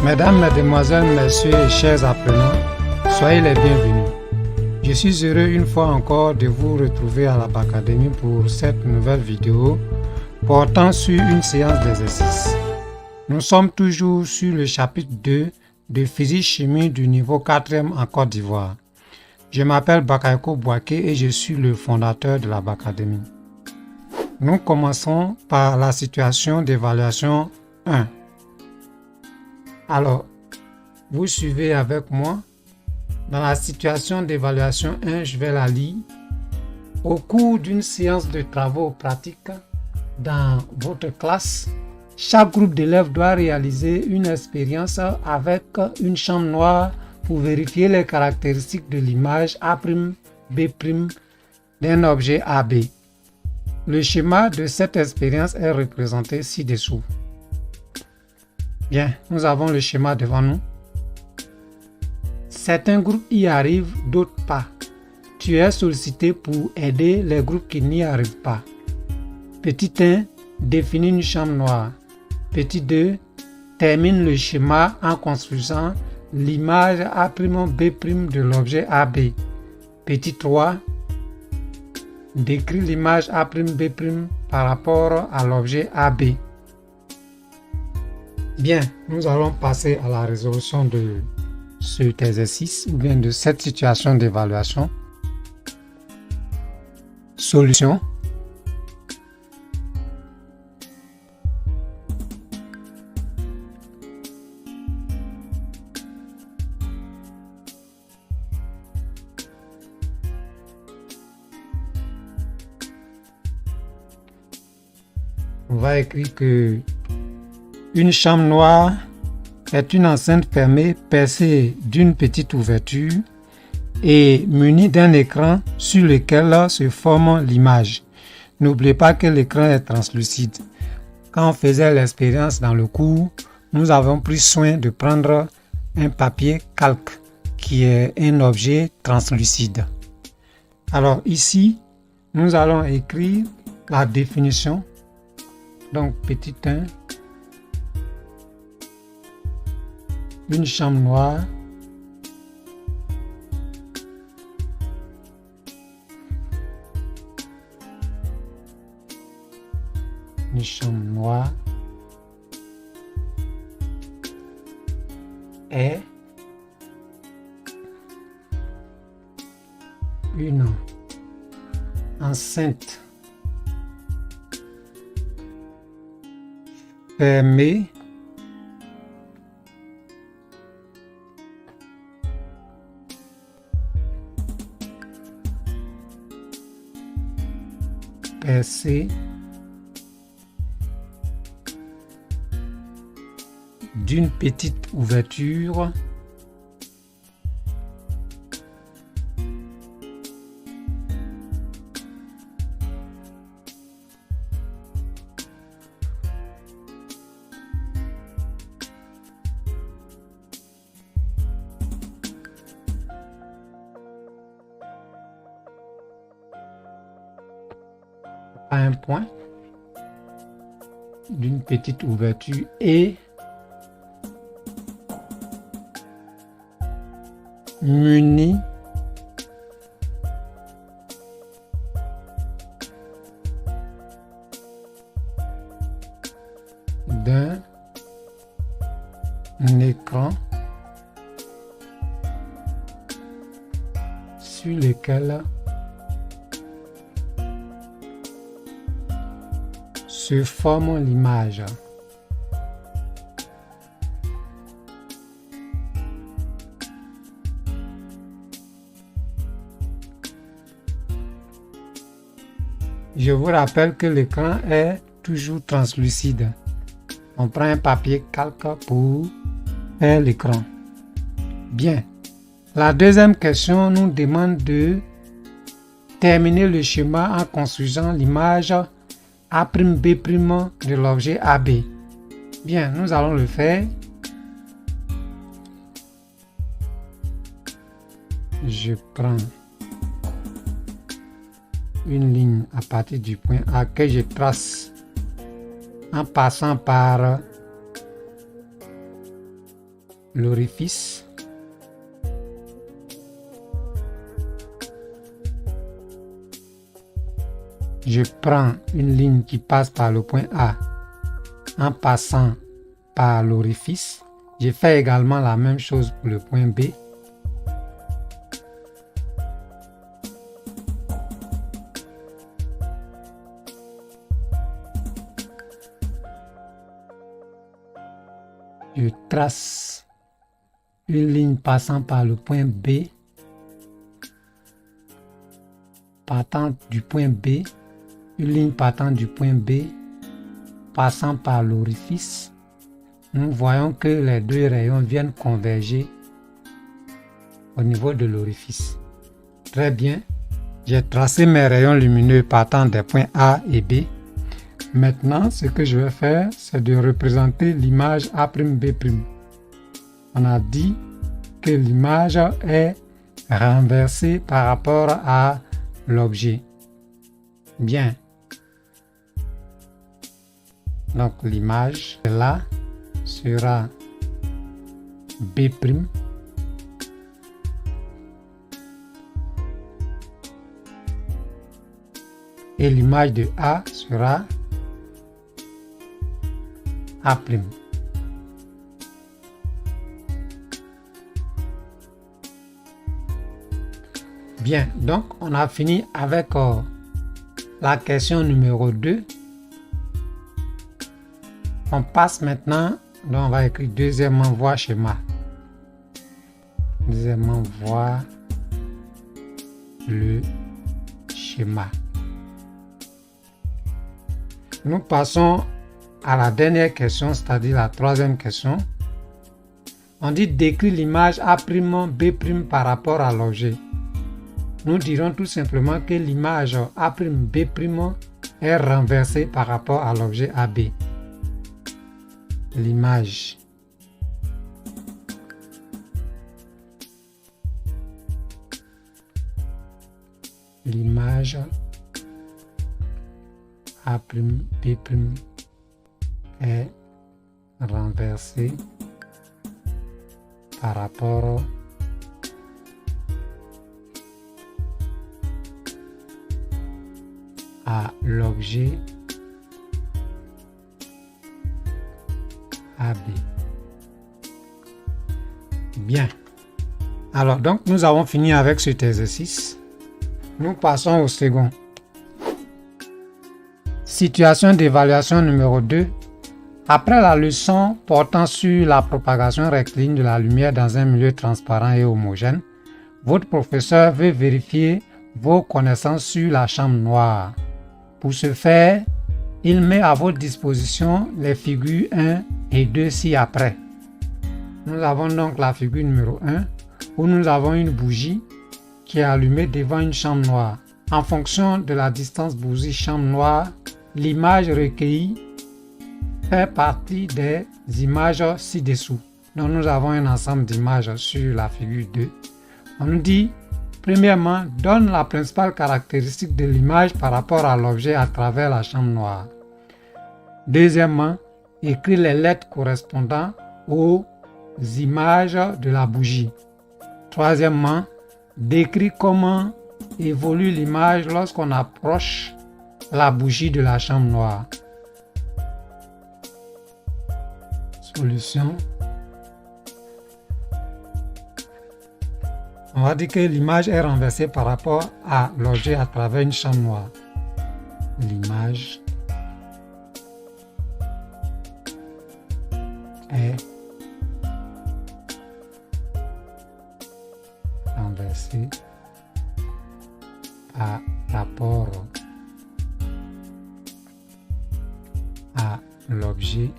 Mesdames, Mesdemoiselles, Messieurs et chers apprenants, soyez les bienvenus. Je suis heureux une fois encore de vous retrouver à la Bacadémie pour cette nouvelle vidéo portant sur une séance d'exercice. Nous sommes toujours sur le chapitre 2 de physique-chimie du niveau 4e en Côte d'Ivoire. Je m'appelle Bakayoko Bouaké et je suis le fondateur de la Bacadémie. Nous commençons par la situation d'évaluation 1. Alors, vous suivez avec moi. Dans la situation d'évaluation 1, je vais la lire. Au cours d'une séance de travaux pratiques dans votre classe, chaque groupe d'élèves doit réaliser une expérience avec une chambre noire pour vérifier les caractéristiques de l'image A'B' d'un objet AB. Le schéma de cette expérience est représenté ci-dessous. Bien, nous avons le schéma devant nous. Certains groupes y arrivent, d'autres pas. Tu es sollicité pour aider les groupes qui n'y arrivent pas. Petit 1, définis une chambre noire. Petit 2, termine le schéma en construisant l'image A'B' de l'objet AB. Petit 3, décris l'image A'B' par rapport à l'objet AB. Bien, nous allons passer à la résolution de cet exercice ou bien de cette situation d'évaluation. Solution. On va écrire que une chambre noire est une enceinte fermée percée d'une petite ouverture et munie d'un écran sur lequel se forme l'image. N'oubliez pas que l'écran est translucide. Quand on faisait l'expérience dans le cours, nous avons pris soin de prendre un papier calque qui est un objet translucide. Alors ici, nous allons écrire la définition. Donc petit 1. Une chambre noire est une enceinte fermée percée d'une petite ouverture à un point d'une petite ouverture et munie d'un écran sur lequel se forme l'image. Je vous rappelle que l'écran est toujours translucide. On prend un papier calque pour faire l'écran. Bien. La deuxième question nous demande de terminer le schéma en construisant l'image A'B' de l'objet AB. Bien, nous allons le faire. Je prends une ligne à partir du point A que je trace en passant par l'orifice. Je prends une ligne qui passe par le point A en passant par l'orifice. Je fais également la même chose pour le point B. Je trace une ligne passant par le point B, partant du point B, une ligne partant du point B, passant par l'orifice. Nous voyons que les deux rayons viennent converger au niveau de l'orifice. Très bien, j'ai tracé mes rayons lumineux partant des points A et B. Maintenant, ce que je vais faire, c'est de représenter l'image A'B'. On a dit que l'image est renversée par rapport à l'objet. Bien. Donc, l'image là sera B'. Et l'image de A sera A'. Bien, donc on a fini avec la question numéro 2. On passe maintenant, donc on va écrire deuxièmement voir schéma. Deuxièmement voir le schéma. Nous passons à la dernière question, c'est-à-dire la troisième question. On dit décrit l'image A'B' par rapport à l'objet. Nous dirons tout simplement que l'image A'B' est renversée par rapport à l'objet AB. L'image A'B' est renversée par rapport à l'objet AB. Bien. Alors, donc, nous avons fini avec cet exercice. Nous passons au second. Situation d'évaluation numéro 2. Après la leçon portant sur la propagation rectiligne de la lumière dans un milieu transparent et homogène, votre professeur veut vérifier vos connaissances sur la chambre noire. Pour ce faire, il met à votre disposition les figures 1 et 2 ci-après. Nous avons donc la figure numéro 1 où nous avons une bougie qui est allumée devant une chambre noire. En fonction de la distance bougie-chambre noire, l'image recueillie fait partie des images ci-dessous. Donc nous avons un ensemble d'images sur la figure 2. On nous dit, premièrement, donne la principale caractéristique de l'image par rapport à l'objet à travers la chambre noire. Deuxièmement, écris les lettres correspondant aux images de la bougie. Troisièmement, décris comment évolue l'image lorsqu'on approche la bougie de la chambre noire. Solution. On va dire que l'image est renversée par rapport à l'objet à travers une chambre noire. L'image est renversée par rapport à l'objet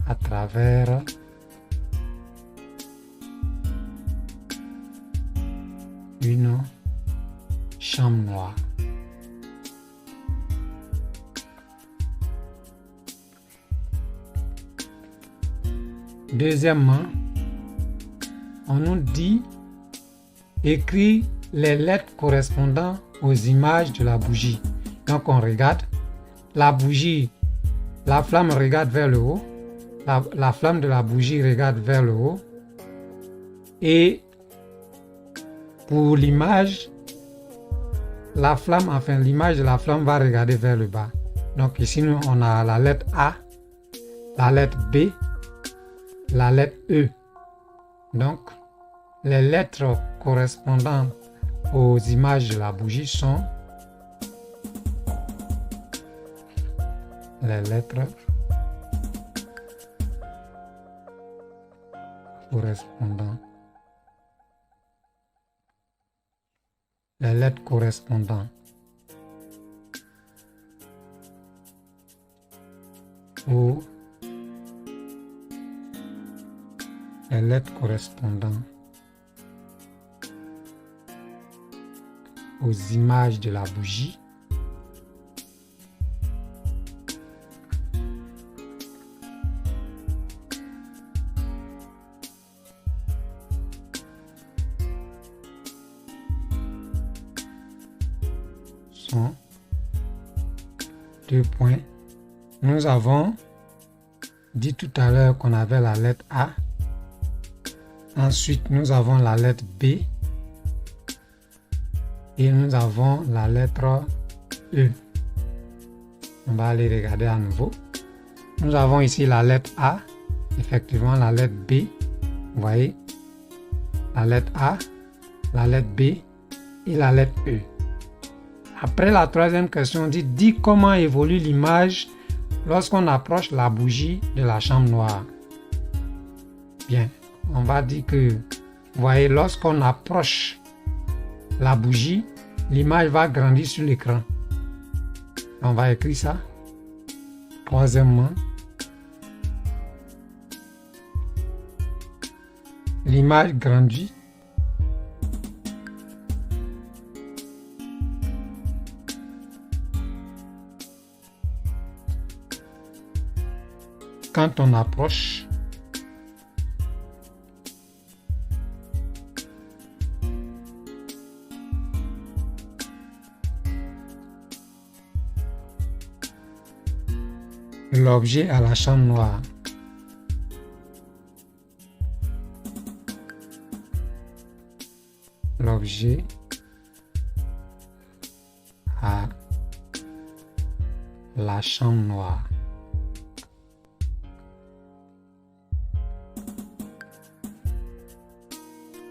à travers une chambre noire. Deuxièmement, on nous dit écris les lettres correspondant aux images de la bougie. Donc on regarde la bougie, la flamme regarde vers le haut, la flamme de la bougie regarde vers le haut, et pour l'image, l'image de la flamme va regarder vers le bas. Donc ici, nous, on a la lettre A, la lettre B, la lettre E. Donc, les lettres correspondantes aux images de la bougie sont les lettres correspondantes. Les lettres correspondantes aux les lettres correspondantes aux images de la bougie sont 2 points. Nous avons dit tout à l'heure qu'on avait la lettre A. Ensuite, nous avons la lettre B. Et nous avons la lettre E. On va aller regarder à nouveau. Nous avons ici la lettre A. Effectivement, la lettre B. Vous voyez, la lettre A, la lettre B et la lettre E. Après, la troisième question dit comment évolue l'image lorsqu'on approche la bougie de la chambre noire. Bien, on va dire que, vous voyez, lorsqu'on approche la bougie, l'image va grandir sur l'écran. On va écrire ça. Troisièmement, l'image grandit quand on approche l'objet à la chambre noire. L'objet à la chambre noire.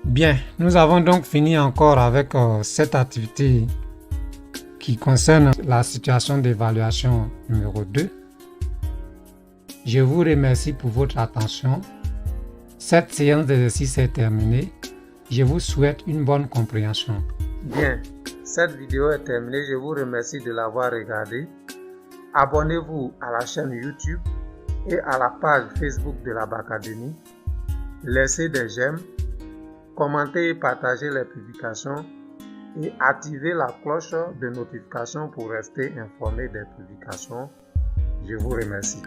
Bien, nous avons donc fini encore avec cette activité qui concerne la situation d'évaluation numéro 2. Je vous remercie pour votre attention. Cette séance d'exercice est terminée. Je vous souhaite une bonne compréhension. Bien, cette vidéo est terminée. Je vous remercie de l'avoir regardée. Abonnez-vous à la chaîne YouTube et à la page Facebook de la Bacadémie. Laissez des j'aime, commentez et partagez les publications et activez la cloche de notification pour rester informé des publications. Je vous remercie.